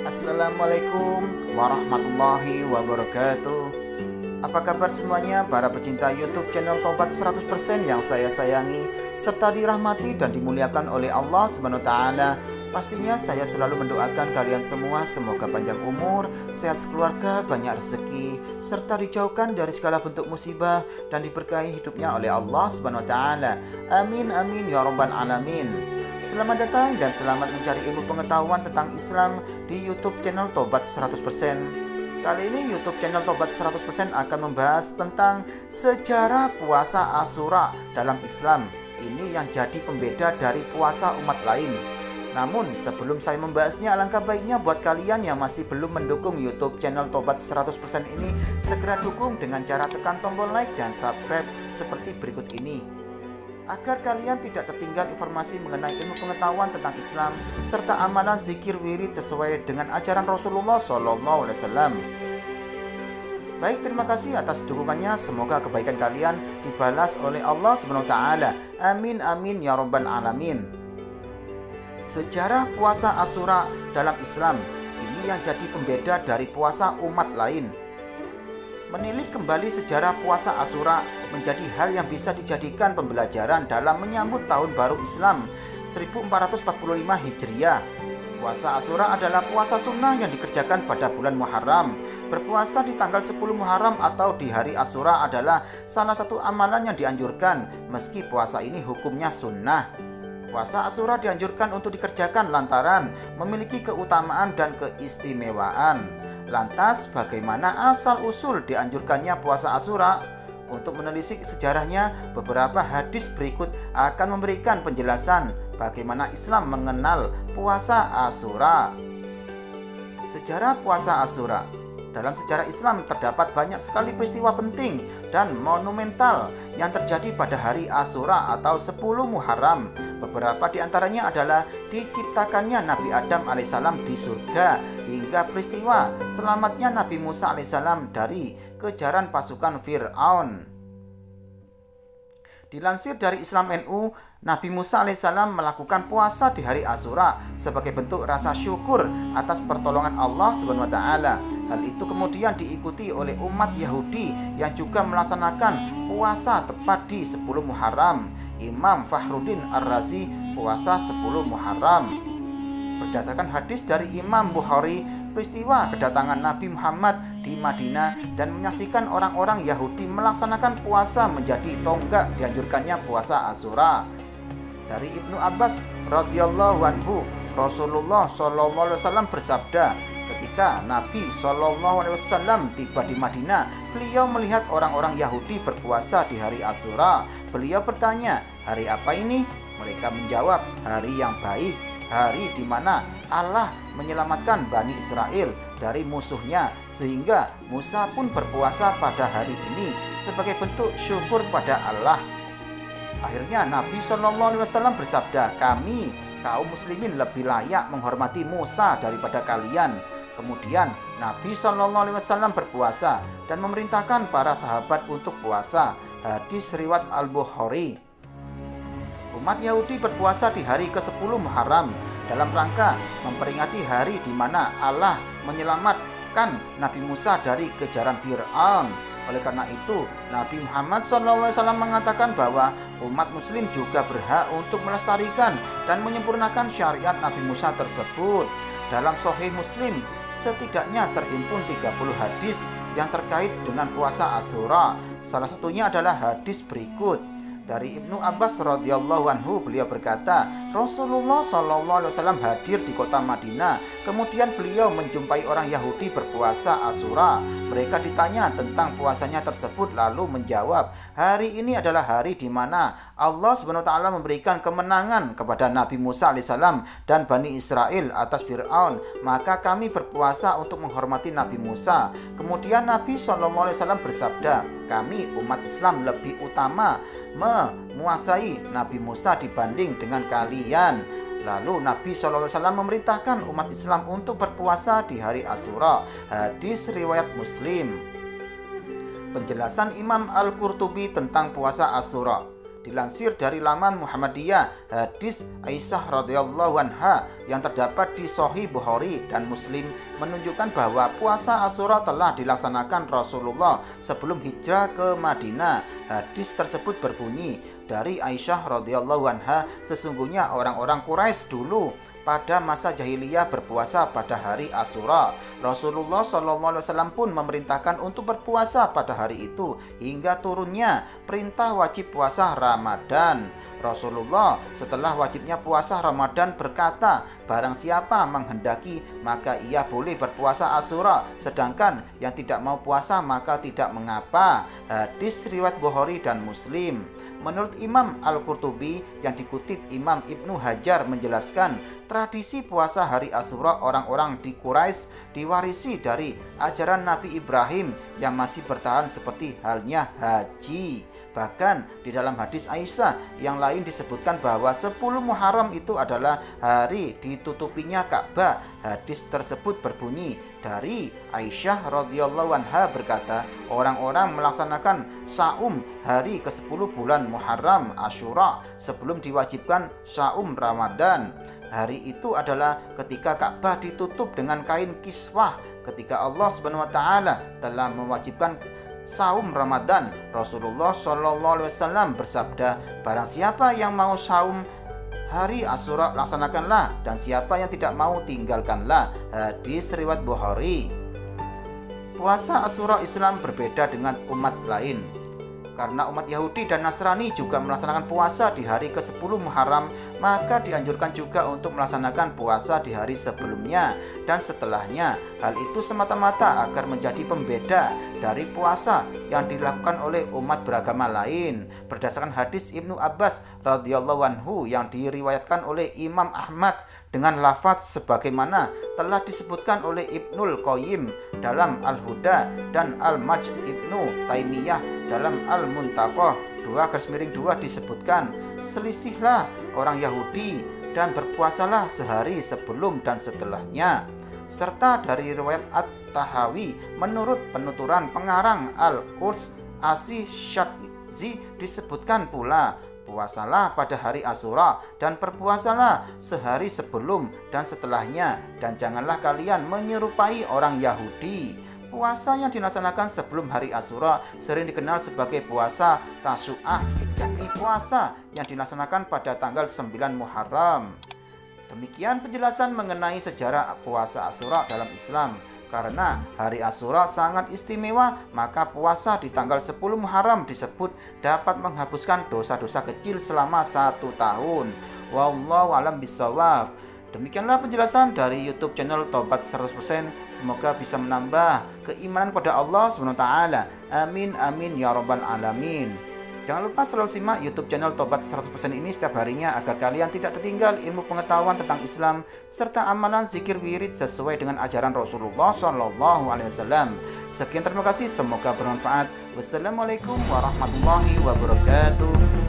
Assalamualaikum warahmatullahi wabarakatuh. Apa kabar semuanya para pecinta YouTube channel Tobat 100% yang saya sayangi serta dirahmati dan dimuliakan oleh Allah SWT. Pastinya saya selalu mendoakan kalian semua semoga panjang umur, sehat sekeluarga, banyak rezeki, serta dijauhkan dari segala bentuk musibah dan diberkahi hidupnya oleh Allah SWT. Amin amin ya rabbal alamin. Selamat datang dan selamat mencari ilmu pengetahuan tentang Islam di YouTube channel Tobat 100%. Kali ini YouTube channel Tobat 100% akan membahas tentang sejarah puasa Asyura dalam Islam. Ini yang jadi pembeda dari puasa umat lain. Namun sebelum saya membahasnya, alangkah baiknya buat kalian yang masih belum mendukung YouTube channel Tobat 100% ini, segera dukung dengan cara tekan tombol like dan subscribe seperti berikut ini, agar kalian tidak tertinggal informasi mengenai ilmu pengetahuan tentang Islam serta amalan zikir wirid sesuai dengan ajaran Rasulullah SAW. Baik, terima kasih atas dukungannya. Semoga kebaikan kalian dibalas oleh Allah SWT. Amin amin ya rabbal alamin. Sejarah puasa Asyura dalam Islam, ini yang jadi pembeda dari puasa umat lain. Menilik kembali sejarah puasa Asyura menjadi hal yang bisa dijadikan pembelajaran dalam menyambut tahun baru Islam 1445 Hijriah. Puasa Asyura adalah puasa sunnah yang dikerjakan pada bulan Muharram. Berpuasa di tanggal 10 Muharram atau di hari Asyura adalah salah satu amalan yang dianjurkan, meski puasa ini hukumnya sunnah. Puasa Asyura dianjurkan untuk dikerjakan lantaran memiliki keutamaan dan keistimewaan. Lantas, bagaimana asal-usul dianjurkannya puasa Asyura? Untuk menelisik sejarahnya, beberapa hadis berikut akan memberikan penjelasan bagaimana Islam mengenal puasa Asyura. Sejarah puasa Asyura. Dalam sejarah Islam terdapat banyak sekali peristiwa penting dan monumental yang terjadi pada hari Asyura atau 10 Muharram. Beberapa di antaranya adalah diciptakannya Nabi Adam alaihissalam di surga, hingga peristiwa selamatnya Nabi Musa alaihissalam dari kejaran pasukan Fir'aun. Dilansir dari Islam NU, Nabi Musa alaihissalam melakukan puasa di hari Asyura sebagai bentuk rasa syukur atas pertolongan Allah SWT. Hal itu kemudian diikuti oleh umat Yahudi yang juga melaksanakan puasa tepat di 10 Muharram. Imam Fakhruddin Ar-Razi puasa 10 Muharram. Berdasarkan hadis dari Imam Bukhari, peristiwa kedatangan Nabi Muhammad di Madinah dan menyaksikan orang-orang Yahudi melaksanakan puasa menjadi tonggak dianjurkannya puasa Asyura. Dari Ibnu Abbas radhiyallahu anhu, Rasulullah SAW bersabda, ketika Nabi SAW tiba di Madinah, beliau melihat orang-orang Yahudi berpuasa di hari Asyura. Beliau bertanya, hari apa ini? Mereka menjawab, hari yang baik, hari di mana Allah menyelamatkan Bani Israel dari musuhnya, sehingga Musa pun berpuasa pada hari ini sebagai bentuk syukur pada Allah. Akhirnya Nabi SAW bersabda, kami kaum muslimin lebih layak menghormati Musa daripada kalian. Kemudian Nabi SAW berpuasa dan memerintahkan para sahabat untuk puasa. Hadis riwayat Al-Bukhari. Umat Yahudi berpuasa di hari ke-10 Muharram dalam rangka memperingati hari di mana Allah menyelamatkan Nabi Musa dari kejaran Fir'aun. Oleh karena itu, Nabi Muhammad SAW mengatakan bahwa umat muslim juga berhak untuk melestarikan dan menyempurnakan syariat Nabi Musa tersebut. Dalam Sahih Muslim, setidaknya terhimpun 30 hadis yang terkait dengan puasa Asyura. Salah satunya adalah hadis berikut. Dari Ibnu Abbas radhiyallahu anhu, beliau berkata, Rasulullah SAW hadir di kota Madinah. Kemudian beliau menjumpai orang Yahudi berpuasa Asyura. Mereka ditanya tentang puasanya tersebut, lalu menjawab, hari ini adalah hari di mana Allah SWT memberikan kemenangan kepada Nabi Musa alaihissalam dan Bani Israel atas Fir'aun. Maka kami berpuasa untuk menghormati Nabi Musa. Kemudian Nabi SAW bersabda, kami umat Islam lebih utama memuasai Nabi Musa dibanding dengan kalian. Lalu Nabi SAW memerintahkan umat Islam untuk berpuasa di hari Asyura. Hadis riwayat Muslim. Penjelasan Imam Al-Qurtubi tentang puasa Asyura. Dilansir dari laman Muhammadiyah, hadis Aisyah radhiyallahu anha yang terdapat di Sahih Bukhari dan Muslim menunjukkan bahwa puasa Asyura telah dilaksanakan Rasulullah sebelum hijrah ke Madinah. Hadis tersebut berbunyi, dari Aisyah radhiyallahu anha, sesungguhnya orang-orang Quraisy dulu pada masa jahiliyah berpuasa pada hari Asyura. Rasulullah SAW pun memerintahkan untuk berpuasa pada hari itu hingga turunnya perintah wajib puasa Ramadan. Rasulullah setelah wajibnya puasa Ramadan berkata, barang siapa menghendaki maka ia boleh berpuasa Asyura, sedangkan yang tidak mau puasa maka tidak mengapa. Hadis riwayat Bukhari dan Muslim. Menurut Imam Al-Qurtubi yang dikutip Imam Ibnu Hajar menjelaskan, tradisi puasa hari Asyura orang-orang di Quraisy diwarisi dari ajaran Nabi Ibrahim yang masih bertahan seperti halnya haji. Bahkan di dalam hadis Aisyah yang lain disebutkan bahwa 10 Muharram itu adalah hari ditutupinya Ka'bah. Hadis tersebut berbunyi, dari Aisyah radhiyallahu anha berkata, orang-orang melaksanakan saum hari ke-10 bulan Muharram Asyura sebelum diwajibkan saum Ramadan. Hari itu adalah ketika Ka'bah ditutup dengan kain kiswah. Ketika Allah Subhanahu wa taala telah mewajibkan saum Ramadan, Rasulullah SAW bersabda, barang siapa yang mau saum hari Asyura laksanakanlah, dan siapa yang tidak mau tinggalkanlah. Hadis riwayat Bukhari. Puasa Asyura Islam berbeda dengan umat lain karena umat Yahudi dan Nasrani juga melaksanakan puasa di hari ke-10 Muharram, maka dianjurkan juga untuk melaksanakan puasa di hari sebelumnya dan setelahnya. Hal itu semata-mata agar menjadi pembeda dari puasa yang dilakukan oleh umat beragama lain. Berdasarkan hadis Ibnu Abbas radhiyallahu anhu yang diriwayatkan oleh Imam Ahmad dengan lafaz sebagaimana telah disebutkan oleh Ibnul Qayyim dalam Al-Huda dan Al-Majd Ibnu Taimiyah dalam Al-Muntaqah 2/2 disebutkan, selisihlah orang Yahudi dan berpuasalah sehari sebelum dan setelahnya. Serta dari riwayat At-Tahawi menurut penuturan pengarang Al-Quds Asy-Syadzi disebutkan pula, puasalah pada hari Asyura dan berpuasalah sehari sebelum dan setelahnya, dan janganlah kalian menyerupai orang Yahudi. Puasa yang dilaksanakan sebelum hari Asyura sering dikenal sebagai puasa Tasu'ah, yakni puasa yang dilaksanakan pada tanggal 9 Muharram. Demikian penjelasan mengenai sejarah puasa Asyura dalam Islam. Karena hari Asyura sangat istimewa, maka puasa di tanggal 10 Muharram disebut dapat menghapuskan dosa-dosa kecil selama 1 tahun. Wallahu a'lam bishawab. Demikianlah penjelasan dari YouTube channel Tobat 100%. Semoga bisa menambah keimanan kepada Allah SWT. Amin amin ya rabbal alamin. Jangan lupa selalu simak YouTube channel Tobat 100% ini setiap harinya agar kalian tidak tertinggal ilmu pengetahuan tentang Islam serta amalan zikir wirid sesuai dengan ajaran Rasulullah SAW. Sekian, terima kasih, semoga bermanfaat. Wassalamualaikum warahmatullahi wabarakatuh.